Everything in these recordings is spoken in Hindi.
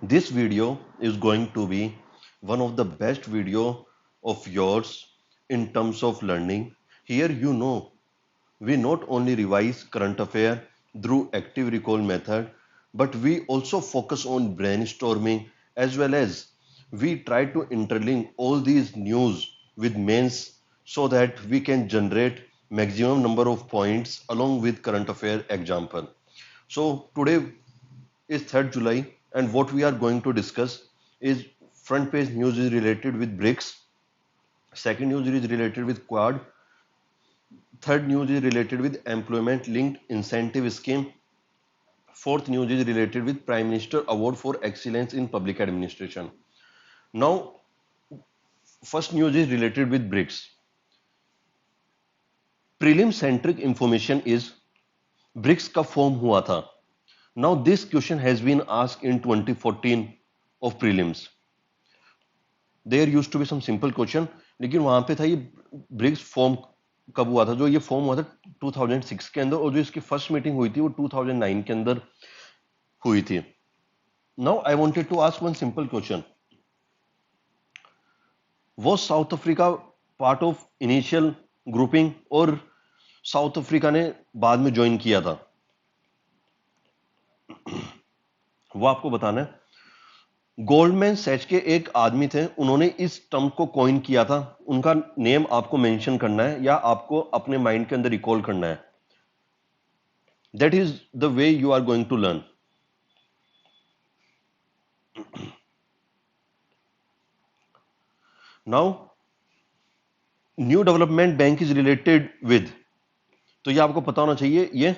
This video is going to be one of the best video of yours in terms of learning. Here we not only revise current affair through active recall method, but we also focus on brainstorming as well as we try to interlink all these news with mains so that we can generate maximum number of points along with current affair example. So today is 3rd July and what we are going to discuss is front page news is related with BRICS, second news is related with Quad, third news is related with employment linked incentive scheme, fourth news is related with Prime Minister Award for Excellence in Public Administration. Now, first news is related with BRICS. Prelim centric information is BRICS का फॉर्म हुआ था. Now this question has been asked in 2014 of prelims. There used to be some simple question, लेकिन वहां पे था ये ब्रिक्स फॉर्म कब हुआ था. जो ये फॉर्म हुआ था 2006 के अंदर और जो इसकी फर्स्ट मीटिंग हुई थी वो 2009 के अंदर हुई थी. Now I wanted to ask one simple question. Was south Africa part of initial grouping और साउथ अफ्रीका ने बाद में ज्वाइन किया था? वो आपको बताना है. गोल्डमैन सैच के एक आदमी थे, उन्होंने इस टर्म को कॉइन किया था. उनका नेम आपको मेंशन करना है या आपको अपने माइंड के अंदर रिकॉल करना है. That is the way you are going to learn. Now new development bank is related with, तो ये आपको पता होना चाहिए, ये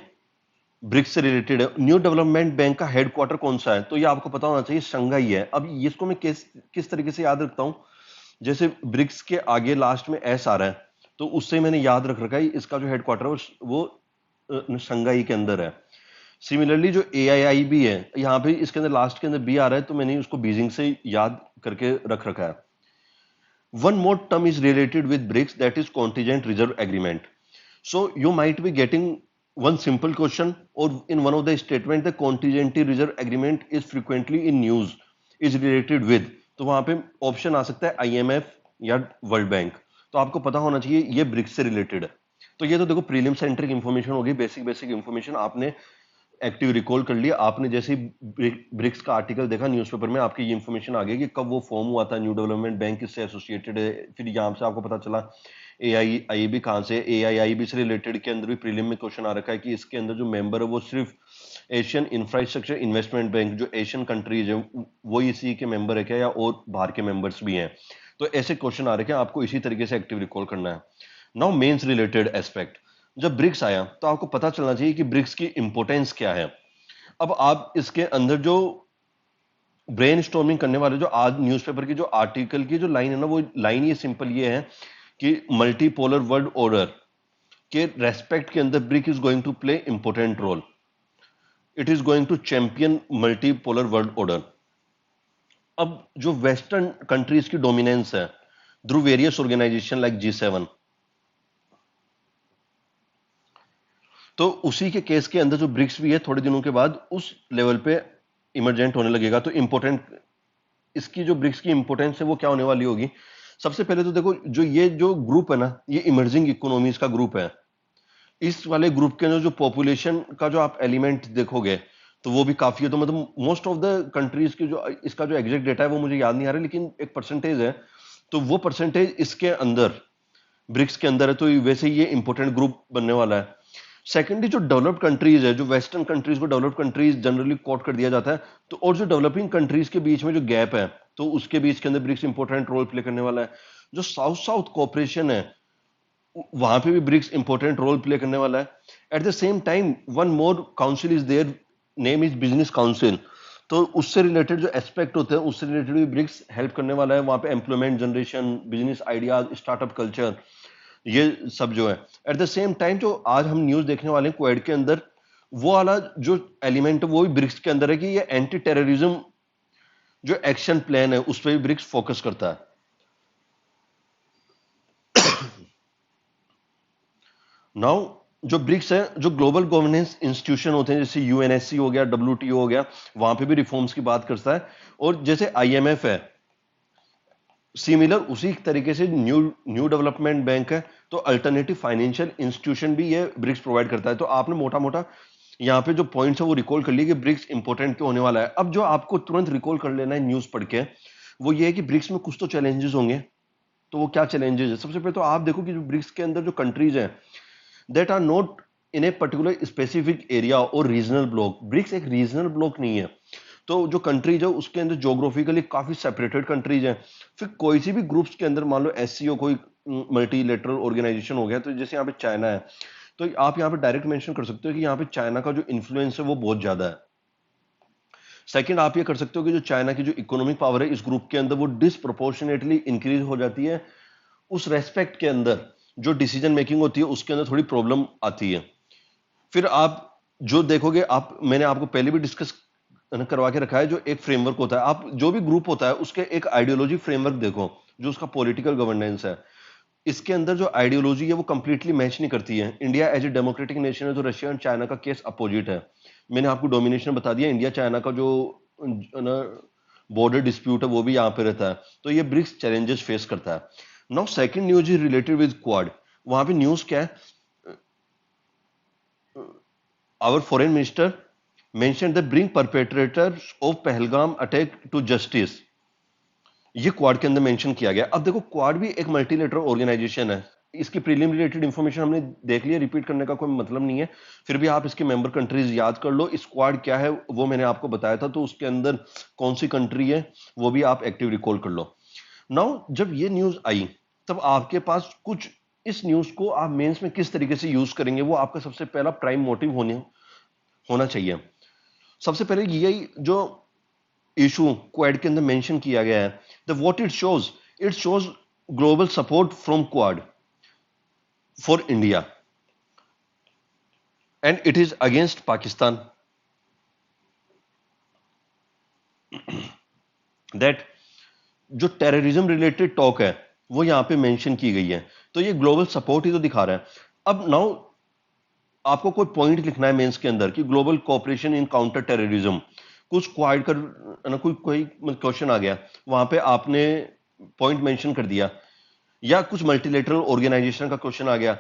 ब्रिक्स से रिलेटेड है. न्यू डेवलपमेंट बैंक का हेडक्वार्टर कौन सा है? तो ये आपको पता होना चाहिए, शंघाई है. अब इसको मैं किस तरीके से याद रखता हूं, जैसे ब्रिक्स के आगे लास्ट में एस आ रहा है तो उससे मैंने याद रख रखा है इसका जो हेडक्वार्टर है वो शंघाई के अंदर है. सिमिलरली जो AII भी है, यहां पे इसके अंदर लास्ट के अंदर बी आ रहा है तो मैंने उसको बीजिंग से याद करके रख रखा है. One more term is related with BRICS, that is contingent reserve agreement. So you might be getting one simple question or in one of the statement the contingent reserve agreement is frequently in news is related with, तो वहां पे ऑप्शन आ सकता है IMF या वर्ल्ड बैंक. तो आपको पता होना चाहिए ये ब्रिक्स से रिलेटेड है. तो ये तो देखो प्रीलिम सेंट्रिक इंफॉर्मेशन होगी, बेसिक इंफॉर्मेशन आपने एक्टिव रिकॉल कर लिया. आपने जैसे ब्रिक्स का आर्टिकल देखा न्यूज़पेपर में, आपकी ये इंफॉर्मेशन आ गई कि कब वो फॉर्म हुआ था, न्यू डेवलपमेंट बैंक इससे एसोसिएटेड है. फिर यहाँ से आपको पता चला AII भी कहाँ से, AII भी से रिलेटेड के अंदर भी प्रीलिम में क्वेश्चन आ रखा है कि इसके अंदर जो मेंबर है वो सिर्फ एशियन इंफ्रास्ट्रक्चर इन्वेस्टमेंट बैंक, जो एशियन कंट्रीज है वो इसी के मेंबर है क्या या और बाहर के मेंबर्स भी हैं. तो ऐसे क्वेश्चन आ रखे हैं, आपको इसी तरीके से एक्टिव रिकॉल करना है. नाउ मेंस रिलेटेड एस्पेक्ट, जब ब्रिक्स आया तो आपको पता चलना चाहिए कि ब्रिक्स की इंपोर्टेंस क्या है. अब आप इसके अंदर जो ब्रेनस्टॉर्मिंग करने वाले, जो आज न्यूज़पेपर की जो आर्टिकल की जो लाइन है ना, वो लाइन ये सिंपल ये है कि मल्टीपोलर वर्ल्ड ऑर्डर के रेस्पेक्ट के अंदर BRIC is going to play important role. It is going to champion multipolar world order. अब जो वेस्टर्न कंट्रीज की डोमिनेंस है through various organisation like G7, तो उसी के केस के अंदर जो ब्रिक्स भी है थोड़े दिनों के बाद उस लेवल पे इमरजेंट होने लगेगा. तो इंपॉर्टेंट इसकी जो ब्रिक्स की इंपॉर्टेंस है वो क्या होने वाली होगी. सबसे पहले तो देखो ये जो ग्रुप है ना, ये इमर्जिंग इकोनॉमीज का ग्रुप है. इस वाले ग्रुप के अंदर जो पॉपुलेशन का जो आप एलिमेंट देखोगे तो वो भी काफी है. तो मतलब मोस्ट ऑफ द कंट्रीज की जो इसका जो एग्जैक्ट डेटा है वो मुझे याद नहीं आ रहा, लेकिन एक परसेंटेज है. तो वो परसेंटेज इसके अंदर ब्रिक्स के अंदर है, तो वैसे ही ये इंपॉर्टेंट ग्रुप बनने वाला है. सेकेंडली जो डेवलप्ड कंट्रीज है, जो वेस्टर्न कंट्रीज को डेवलप्ड कंट्रीज जनरली कोट कर दिया जाता है, तो और जो डेवलपिंग कंट्रीज के बीच में जो गैप है तो उसके बीच के अंदर ब्रिक्स इंपॉर्टेंट रोल प्ले करने वाला है. जो साउथ साउथ कोऑपरेशन है वहां पे भी ब्रिक्स इंपॉर्टेंट रोल प्ले करने वाला है. At the same time one more council is there, name is business council. तो उससे रिलेटेड जो एस्पेक्ट होते हैं उससे रिलेटेड भी ब्रिक्स हेल्प करने वाला है. वहां पे employment generation, business ideas, startup culture, ये सब जो है. एट द सेम टाइम जो आज हम न्यूज देखने वाले हैं क्वेड के अंदर, वो वाला जो एलिमेंट है वो भी ब्रिक्स के अंदर है कि ये एंटी टेररिज्म जो एक्शन प्लान है उस पर भी ब्रिक्स फोकस करता है. नाउ जो ब्रिक्स है, जो ग्लोबल गवर्नेंस इंस्टीट्यूशन होते हैं, जैसे यूएनएससी हो गया, डब्ल्यूटीओ हो गया, वहां पे भी रिफॉर्म्स की बात करता है। और जैसे आईएमएफ है, सिमिलर उसी तरीके से न्यू न्यू डेवलपमेंट बैंक है, तो अल्टरनेटिव फाइनेंशियल इंस्टीट्यूशन भी ये ब्रिक्स प्रोवाइड करता है। तो आपने मोटा मोटा यहाँ पे जो पॉइंट्स है वो रिकॉल कर लिए कि ब्रिक्स इंपॉर्टेंट क्यों होने वाला है। अब जो आपको तुरंत रिकॉल कर लेना है न्यूज पढ़ के, वो ये है कि ब्रिक्स में कुछ तो चैलेंजेस होंगे। तो वो क्या चैलेंजेस है? सबसे पहले तो आप देखो कि जो ब्रिक्स के अंदर जो कंट्रीज हैं, that are not in a particular specific area और रीजनल ब्लॉक। ब्रिक्स एक रीजनल ब्लॉक नहीं है। तो जो कंट्रीज है उसके अंदर जोग्राफिकली काफी सेपरेटेड कंट्रीज हैं। फिर कोई सी भी ग्रुप्स के अंदर मान लो एससीओ कोई मल्टीलेटरल ऑर्गेनाइजेशन हो गया, तो जैसे यहाँ पे चाइना है, तो आप यहाँ पे डायरेक्ट मेंशन कर सकते हो कि यहाँ पे चाइना का जो इन्फ्लुएंस है वो बहुत ज्यादा है। सेकंड, आप ये कर सकते हो कि जो चाइना की जो इकोनॉमिक पावर है इस ग्रुप के अंदर वो डिसप्रोपोर्शनेटली इंक्रीज हो जाती है। उस रेस्पेक्ट के अंदर जो डिसीजन मेकिंग होती है उसके अंदर थोड़ी प्रॉब्लम आती है। फिर आप जो देखोगे, आप मैंने आपको पहले भी डिस्कस करवा के रखा है, जो एक फ्रेमवर्क होता है, आप जो भी ग्रुप होता है उसके एक आइडियोलॉजी फ्रेमवर्क देखो, जो उसका पॉलिटिकल गवर्नेंस है। इसके अंदर जो आइडियोलॉजी है वो कंप्लीटली मैच नहीं करती है। India as a democratic nation है, तो रशिया और चाइना का केस अपोजिट है। मैंने आपको डोमिनेशन बता दिया, इंडिया चाइना का जो बॉर्डर डिस्प्यूट है वो भी यहाँ पे रहता है। तो ये ब्रिक्स चैलेंजेस फेस करता है। Now second news is related with Quad. वहां पे न्यूज क्या है? Our foreign minister mentioned that bring perpetrators of Pahalgam attack to justice. ये क्वाड के अंदर मेंशन किया गया। अब देखो, क्वाड भी एक मल्टीलेटरल ऑर्गेनाइजेशन है। इसकी प्रीलिम रिलेटेड इंफॉर्मेशन हमने देख लिया, रिपीट करने का कोई मतलब नहीं है। फिर भी आप इसके मेंबर कंट्रीज याद कर लो। इस क्वाड क्या है वो मैंने आपको बताया था, तो उसके अंदर कौन सी कंट्री है वो भी आप एक्टिव रिकॉल कर लो। नाउ जब ये न्यूज आई, तब आपके पास कुछ, इस न्यूज को आप मेंस में किस तरीके से यूज करेंगे वो आपका सबसे पहला प्राइम मोटिव होना चाहिए। सबसे पहले यही जो इशू क्वाड के अंदर मेंशन किया गया है, the what it shows global support from quad for India and it is against Pakistan. That जो टेररिज्म रिलेटेड टॉक है वो यहां पे मेंशन की गई है। तो ये ग्लोबल सपोर्ट ही तो दिखा रहा है। अब नाउ आपको कोई पॉइंट लिखना है मेंस के अंदर कि global cooperation in counter terrorism, कुछ क्वाड कर ना, कोई क्वेश्चन आ गया, वहां पे आपने पॉइंट मेंशन कर दिया, या कुछ मल्टीलेटरल ऑर्गेनाइजेशन का क्वेश्चन आ गया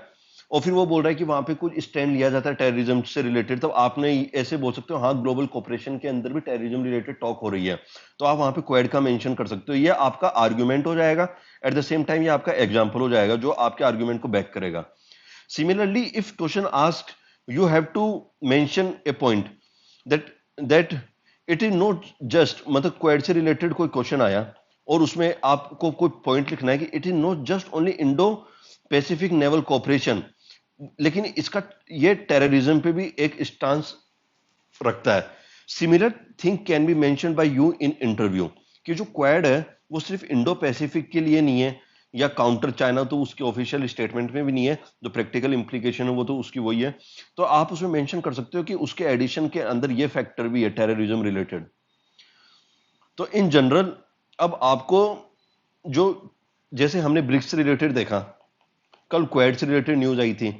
और फिर वो बोल रहा है कि वहां पे कुछ स्टैंड लिया जाता है टेररिज्म से रिलेटेड, तो आपने ऐसे बोल सकते हो हाँ ग्लोबल कोऑपरेशन के अंदर भी टेररिज्म रिलेटेड टॉक हो रही है, तो आप वहां पे क्वाड का मेंशन कर सकते हो। ये आपका आर्ग्यूमेंट हो जाएगा, एट द सेम टाइम ये आपका एग्जाम्पल हो जाएगा जो आपके आर्ग्यूमेंट को बैक करेगा। Similarly, if question asked, you have to mention a point that that it is not just, मतलब क्वेड से रिलेटेड कोई क्वेश्चन आया और उसमें आपको कोई पॉइंट लिखना है कि it is not just only Indo Pacific naval cooperation, लेकिन इसका ये टेररिज्म पे भी एक स्टांस रखता है। Similar thing can be mention by you in interview, कि जो क्वाड है वो सिर्फ इंडो पैसिफिक के लिए नहीं है, या काउंटर चाइना तो उसके ऑफिशियल स्टेटमेंट में भी नहीं है, जो प्रैक्टिकल इंप्लीकेशन है वो तो उसकी वही है। तो आप उसमें मेंशन कर सकते हो कि उसके एडिशन के अंदर ये फैक्टर भी है टेररिज्म रिलेटेड। तो इन जनरल अब आपको जो, जैसे हमने ब्रिक्स से रिलेटेड देखा, कल क्वाड से रिलेटेड न्यूज आई थी,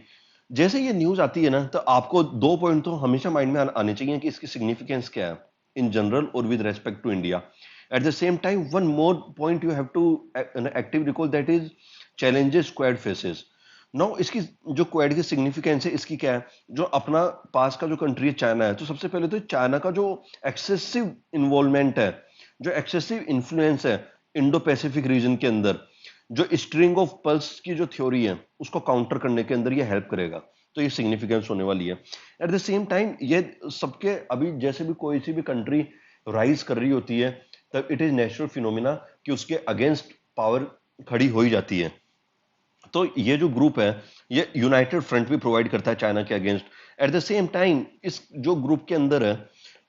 जैसे ये न्यूज आती है ना, तो आपको दो पॉइंट तो हमेशा माइंड में आने चाहिए कि इसकी सिग्निफिकेंस क्या है इन जनरल और with respect to India. At the same time one more point you have to active recall, that is challenges Quad faces. Now इसकी जो क्वाड की सिग्निफिकेंस है इसकी क्या है, जो अपना पास का जो कंट्री है चाइना है, तो सबसे पहले तो चाइना का जो एक्सेसिव इन्वॉल्वमेंट है, जो एक्सेसिव इन्फ्लुएंस है इंडो पैसिफिक रीजन के अंदर, जो स्ट्रिंग ऑफ पल्स की जो थ्योरी है उसको काउंटर करने के अंदर ये हेल्प करेगा। तो ये सिग्निफिकेंस होने वाली है। एट द सेम टाइम ये सबके, अभी जैसे भी कोई सी भी कंट्री राइज कर रही होती है, तब इट इज नेचुरल फिनोमिना कि उसके अगेंस्ट पावर खड़ी हो ही जाती है। तो ये जो ग्रुप है ये यूनाइटेड फ्रंट भी प्रोवाइड करता है चाइना के against. Eight the same time इस जो ग्रुप के अंदर है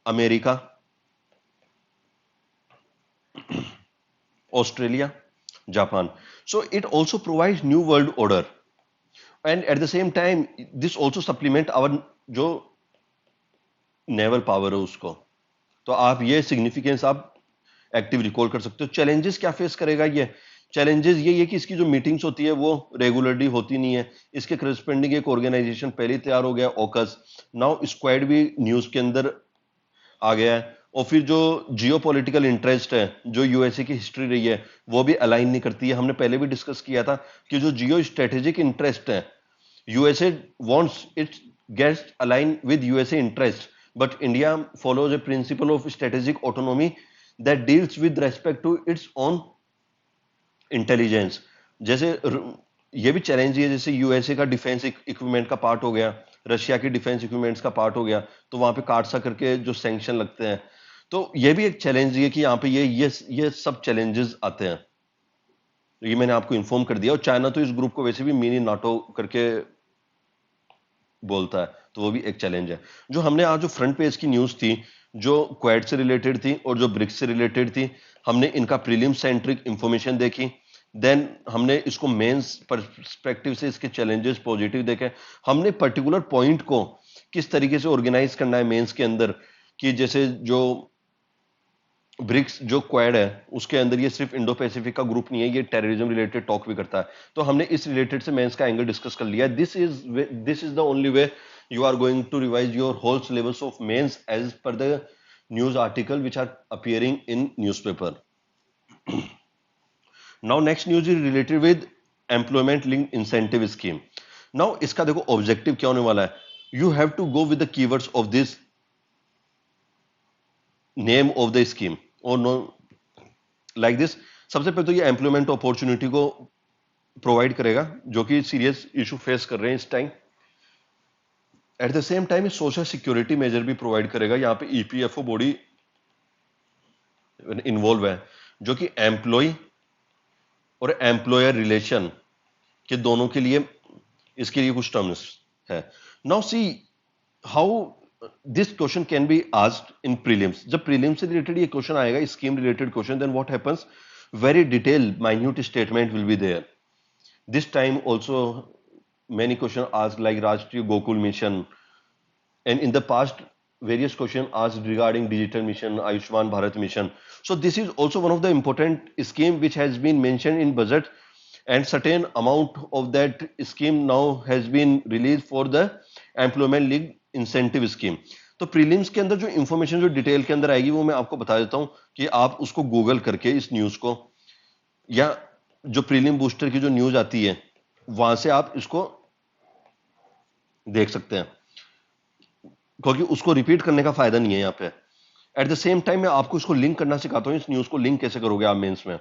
America, Australia, Japan, so it also provides new world order and at the same time this also supplement our जो नेवल पावर है उसको। तो आप ये सिग्निफिकेंस आप एक्टिव रिकॉल कर सकते हो। चैलेंजेस क्या फेस करेगा ये? चैलेंजेस ये है कि इसकी जो मीटिंग्स होती है वो रेगुलरली होती नहीं है। इसके करस्पेंडिंग एक ऑर्गेनाइजेशन पहले ही तैयार हो गया, ऑकस। नाउ स्क्वाड भी न्यूज के अंदर आ गया है। और फिर जो जियो पॉलिटिकल इंटरेस्ट है, जो यूएसए की हिस्ट्री रही है, वो भी अलाइन नहीं करती है। हमने पहले भी डिस्कस किया था कि जो जियो स्ट्रेटेजिक इंटरेस्ट है, USA wants it gets aligned with USA interest, but India follows a principle of strategic autonomy that deals with respect to its own intelligence. जैसे ये भी चैलेंज है, जैसे यूएसए का डिफेंस इक्विपमेंट का पार्ट हो गया, रशिया की डिफेंस इक्विपमेंट्स का पार्ट हो गया, तो वहां पे कार्डसा करके जो सैंक्शन लगते हैं, तो ये भी एक चैलेंज है कि यहाँ पे ये सब चैलेंजेस आते हैं। ये मैंने आपको इन्फॉर्म कर दिया। और चाइना तो इस ग्रुप को वैसे भी मिनी नाटो करके बोलता है, तो वो भी एक चैलेंज है। जो हमने आज जो फ्रंट पेज की न्यूज थी, जो क्वाड से रिलेटेड थी और जो ब्रिक्स से रिलेटेड थी, हमने इनका प्रीलिम सेंट्रिक इंफॉर्मेशन देखी। देन हमने इसको मेंस पर्सपेक्टिव से इसके चैलेंजेस पॉजिटिव देखे। हमने पर्टिकुलर पॉइंट को किस तरीके से ऑर्गेनाइज करना है मेंस के अंदर, कि जैसे जो ब्रिक्स जो क्वाड है उसके अंदर ये सिर्फ इंडो पैसिफिक का ग्रुप नहीं है, ये टेररिज्म रिलेटेड टॉक भी करता है। तो हमने इस रिलेटेड से मेंस का एंगल डिस्कस कर लिया। This is the only way you are going to revise your whole syllabus of mains as per the news article which are appearing in newspaper. Now next news is related with employment link incentive scheme. Now इसका देखो ऑब्जेक्टिव क्या होने वाला है। You have to go with the keywords of this name of the scheme और नो लाइक दिस। सबसे पहले तो ये एम्प्लॉयमेंट अपॉर्चुनिटी को प्रोवाइड करेगा, जो कि सीरियस इशू फेस कर रहे हैं इस time. Eight the same time social security measure भी प्रोवाइड करेगा। यहाँ पे ईपीएफओ बॉडी इन्वॉल्व है, जो कि एम्प्लॉय और एम्प्लॉयर रिलेशन के दोनों के लिए इसके लिए कुछ टर्म्स है। Now see how this question can be asked in prelims. जब प्रीलिम्स से रिलेटेड ये क्वेश्चन आएगा, scheme related question, then what happens, very detailed minute statement will be there. This time also many questions asked like Rashtriya Gokul mission, and in the past various questions asked regarding digital mission, Ayushman Bharat mission. So this is also one of the important scheme which has been mentioned in budget, and certain amount of that scheme now has been released for the employment link incentive scheme. तो प्रीलिम्स के अंदर जो इंफॉर्मेशन जो डिटेल के अंदर आएगी वो मैं आपको बता देता हूं कि आप उसको गूगल करके इस न्यूज को, या जो प्रीलिम बूस्टर की जो न्यूज आती है वहां से आप इसको देख सकते हैं, क्योंकि उसको रिपीट करने का फायदा नहीं है यहाँ पे। एट द सेम टाइम मैं आपको इसको लिंक करना सिखाता हूँ। इस न्यूज को लिंक कैसे करोगे आप मेंस में।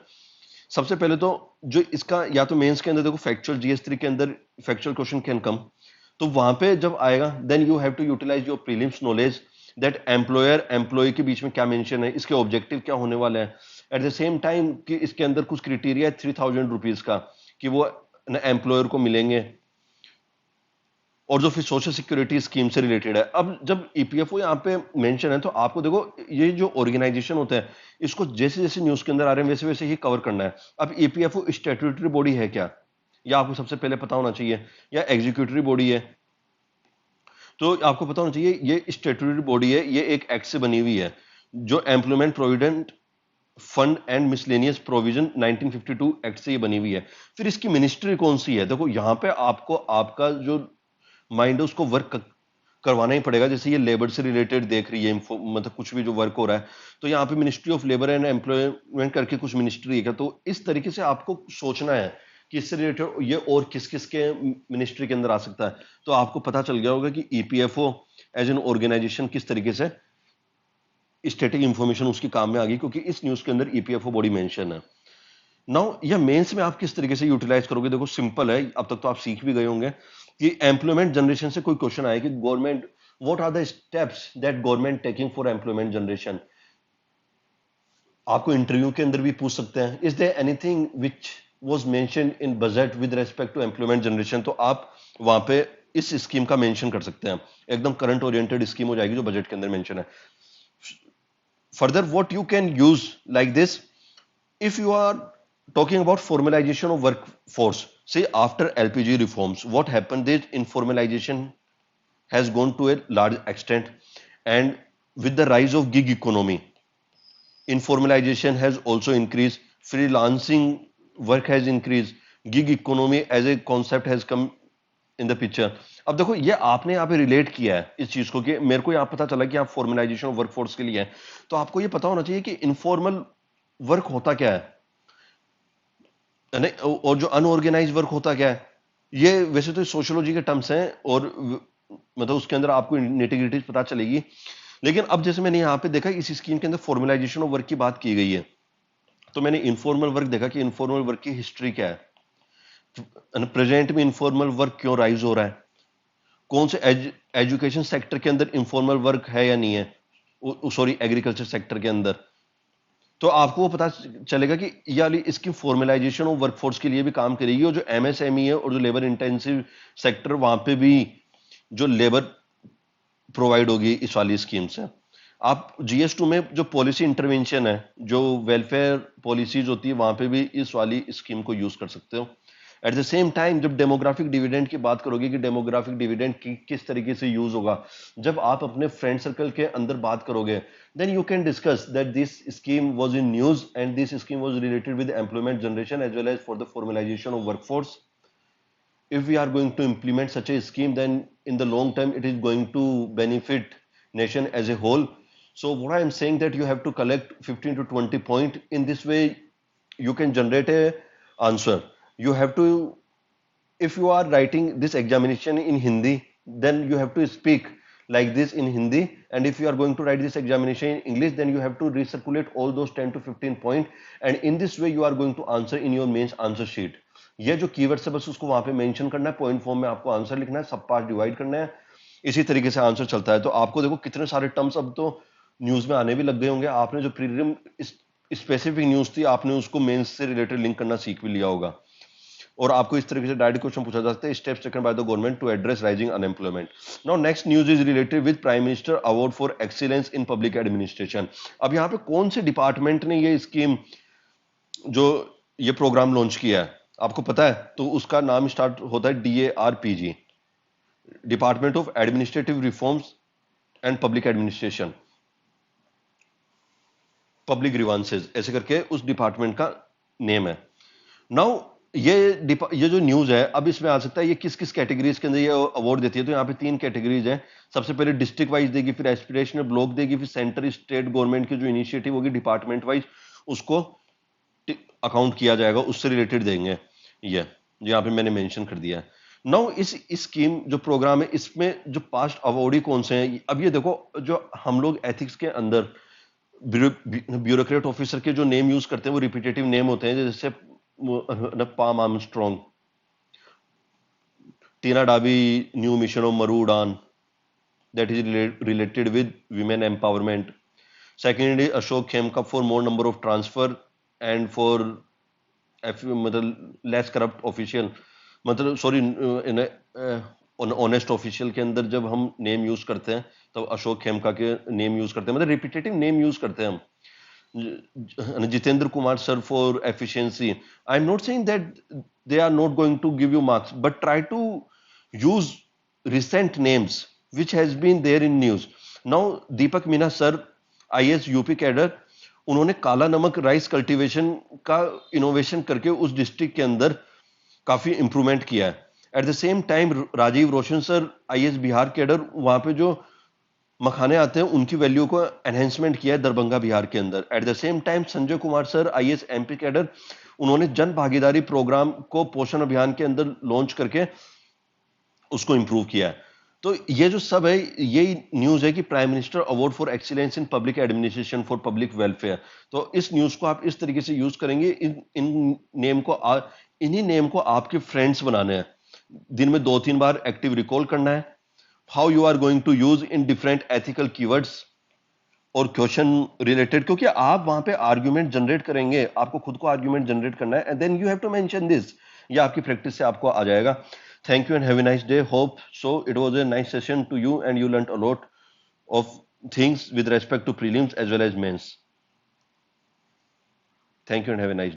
सबसे पहले तो जो इसका, या तो मेंस के अंदर देखो फैक्चुअल जीएस3 के अंदर फैक्चुअल क्वेश्चन कैन कम, तो वहां पे जब आएगा then you have to utilise your prelims knowledge that employer employee के बीच में क्या मेंशन है, इसके ऑब्जेक्टिव क्या होने वाले हैं। एट द सेम टाइम कि इसके अंदर कुछ क्राइटेरिया है 3000 रुपीज का कि वो एम्प्लॉयर को मिलेंगे, और जो फिर सोशल सिक्योरिटी स्कीम से रिलेटेड है। अब जब ईपीएफओ यहाँ पे मेंशन है तो आपको देखो ये जो ऑर्गेनाइजेशन होते हैं इसको जैसे जैसे न्यूज के अंदर आ रहे हैं वैसे वैसे ही कवर करना है। अब ईपीएफओ स्टैट्यूटरी बॉडी है क्या, या आपको सबसे पहले पता होना चाहिए, या एग्जीक्यूटिव बॉडी है, तो आपको पता होना चाहिए ये स्टैट्यूटरी बॉडी है, ये एक एक्ट से बनी हुई है जो employment provident fund and miscellaneous provision 1952 act से ये बनी हुई है। फिर इसकी मिनिस्ट्री कौन सी है, देखो यहाँ पे आपको आपका जो माइंड है उसको वर्क करवाना ही पड़ेगा। जैसे ये लेबर से रिलेटेड देख रही है, मतलब कुछ भी जो वर्क हो रहा है, तो यहाँ पे ministry of labour and employment करके कुछ मिनिस्ट्री है। तो इस तरीके से आपको सोचना है कि इससे रिलेटेड ये और किस किस के मिनिस्ट्री के अंदर आ सकता है। तो आपको पता चल गया होगा कि ईपीएफओ एज एन ऑर्गेनाइजेशन किस तरीके से स्टैटिक इंफॉर्मेशन उसके काम में आ गई, क्योंकि इस न्यूज के अंदर ईपीएफओ बॉडी मेंशन है। नाउ यह मेंस में आप किस तरीके से यूटिलाइज करोगे, देखो सिंपल है, अब तक तो आप सीख भी गए होंगे कि एम्प्लॉयमेंट जनरेशन से कोई क्वेश्चन आए कि government, what are the steps that government taking for employment generation. आपको इंटरव्यू के अंदर भी पूछ सकते हैं, is there anything which was mentioned in budget with respect to employment generation. तो आप वहां पे इस स्कीम का मेंशन कर सकते हैं, एकदम करंट ओरिएंटेड स्कीम हो जाएगी जो बजट के अंदर मेंशन है। Further, what you can use like this, if you are talking about formalization of workforce, say after LPG reforms, what happened is informalization has gone to a large extent, and with the rise of gig economy, informalization has also increased. Freelancing work has increase, gig economy as a concept has come in the picture. अब देखो ये आपने यहाँ पे रिलेट किया है इस चीज को कि मेरे को यहाँ पता चला कि आप फॉर्मलाइजेशन ऑफ वर्कफोर्स के लिए है, तो आपको ये पता होना चाहिए कि इनफॉर्मल वर्क होता क्या है नहीं, और जो अनऑर्गेनाइज वर्क होता क्या है। ये वैसे तो सोशियोलॉजी के टर्म्स हैं और मतलब उसके अंदर आपको नेटिग्रिटीज पता चलेगी, लेकिन अब जैसे मैंने यहाँ पे देखा इस स्कीम के अंदर फॉर्मलाइजेशन ऑफ वर्क की बात की गई है, तो मैंने इनफॉर्मल वर्क देखा कि इनफॉर्मल वर्क की हिस्ट्री क्या है, प्रेजेंट में इनफॉर्मल वर्क क्यों राइज हो रहा है, कौन से एजुकेशन सेक्टर के अंदर इनफॉर्मल वर्क है या नहीं है, सॉरी एग्रीकल्चर सेक्टर के अंदर। तो आपको वो पता चलेगा कि ये वाली इसकी फॉर्मलाइजेशन ऑफ वर्कफोर्स के लिए भी काम करेगी, और जो एमएसएमई है और जो लेबर इंटेंसिव सेक्टर वहां पे भी जो लेबर प्रोवाइड होगी इस वाली स्कीम से। आप जीएस2 में जो पॉलिसी इंटरवेंशन है, जो वेलफेयर पॉलिसीज होती है, वहां पे भी इस वाली स्कीम को यूज कर सकते हो। एट द सेम टाइम जब डेमोग्राफिक डिविडेंड की बात करोगे कि डेमोग्राफिक डिविडेंड की किस तरीके से यूज होगा, जब आप अपने फ्रेंड सर्कल के अंदर बात करोगे, then you can discuss that this scheme was in news and this scheme was related with employment generation as well as for the formalisation of workforce. If we are going to implement such a scheme, then in the long term it is going to benefit nation as a whole. So what I am saying that you have to collect 15 to 20 point. In this way you can generate a answer. You have to, if you are writing this examination in Hindi, then you have to speak like this in Hindi, and if you are going to write this examination in English, then you have to recirculate all those 10 to 15 point, and in this way you are going to answer in your mains answer sheet. ये जो कीवर्ड्स है बस उसको वहां पे मेंशन करना है, पॉइंट फॉर्म में आपको आंसर लिखना है, सब पार्ट डिवाइड करना है, इसी तरीके से आंसर चलता है। तो आपको देखो कितने सारे टर्म्स अब तो न्यूज में आने भी लग गए होंगे, आपने जो प्रीलिम स्पेसिफिक न्यूज थी आपने उसको मेंस से रिलेटेड लिंक करना सीख भी लिया होगा, और आपको इस तरीके से डायरेक्ट क्वेश्चन पूछा जा सकता है, steps taken by the government to address rising unemployment. Now next news is related with prime minister award for excellence in public administration. अब यहाँ पे कौन से डिपार्टमेंट ने ये स्कीम, जो ये प्रोग्राम लॉन्च किया है, आपको पता है? तो उसका नाम स्टार्ट होता है DARPG, department of administrative reforms and public administration, public grievances ऐसे करके उस डिपार्टमेंट का नेम है। नाउ ये जो न्यूज है, अब इसमें आ सकता है ये किस किस कैटेगरीज के अंदर ये अवार्ड देती है। तो यहाँ पे 3 कैटेगरीज हैं। सबसे पहले डिस्ट्रिक्ट वाइज देगी, फिर एस्पिरेशनल ब्लॉक देगी, फिर सेंटर स्टेट गवर्नमेंट की जो इनिशिएटिव होगी डिपार्टमेंट वाइज उसको अकाउंट किया जाएगा, उससे रिलेटेड देंगे। ये यहाँ पे मैंने मेंशन कर दिया है। नाउ इस स्कीम जो प्रोग्राम है इसमें जो पास्ट अवार्डी कौन से हैं, अब ये देखो जो हम लोग एथिक्स के अंदर ब्यूरोक्रेट ऑफिसर के जो नेम यूज करते हैं वो रिपीटेटिव नेम होते हैं, जैसे Pame Armstrong, Tina Dabi new mission of Maru Udaan, that is related with women empowerment. Secondly, Ashok Khemka for more number of transfer and for मतलब लेस करप्ट ऑफिशियल, मतलब सॉरी ऑनेस्ट ऑफिशियल के अंदर जब हम नेम यूज करते हैं तो अशोक खेमका के नेम यूज करते हैं, मतलब रिपीटेटिव नेम यूज करते हैं हम। Jitendra Kumar sir for efficiency. I am not saying that they are not going to give you marks, but try to use recent names which has been there in news. Now Deepak Meena sir IAS UP cadre, उन्होंने काला नमक राइस कल्टीवेशन का इनोवेशन करके उस डिस्ट्रिक्ट के अंदर काफी इंप्रूवमेंट किया है। At the same time Rajeev Roshan sir IAS Bihar cadre, वहां पे जो मखाने आते हैं उनकी वैल्यू को एनहेंसमेंट किया है दरभंगा बिहार के अंदर। Eight the same time Sanjay Kumar sir IAS MP cadre, उन्होंने जन भागीदारी प्रोग्राम को पोषण अभियान के अंदर लॉन्च करके उसको इंप्रूव किया है। तो ये जो सब है यही न्यूज है कि prime minister award for excellence in public administration for public welfare. तो इस न्यूज को आप इस तरीके से यूज करेंगे, इन नेम को इन्हीं नेम को आपके फ्रेंड्स बनाने हैं, दिन में 2-3 बार एक्टिव रिकॉल करना है। How you are going to use in different ethical keywords और क्वेश्चन रिलेटेड, क्योंकि आप वहां पे आर्ग्यूमेंट जनरेट करेंगे, आपको खुद को आर्ग्यूमेंट जनरेट करना है, and then you have to mention this. ये आपकी प्रैक्टिस से आपको आ जाएगा। Thank you and have a nice day. Hope so. It was a nice session to you and you learnt a lot of things with respect to prelims as well as mains. Thank you and have a nice day.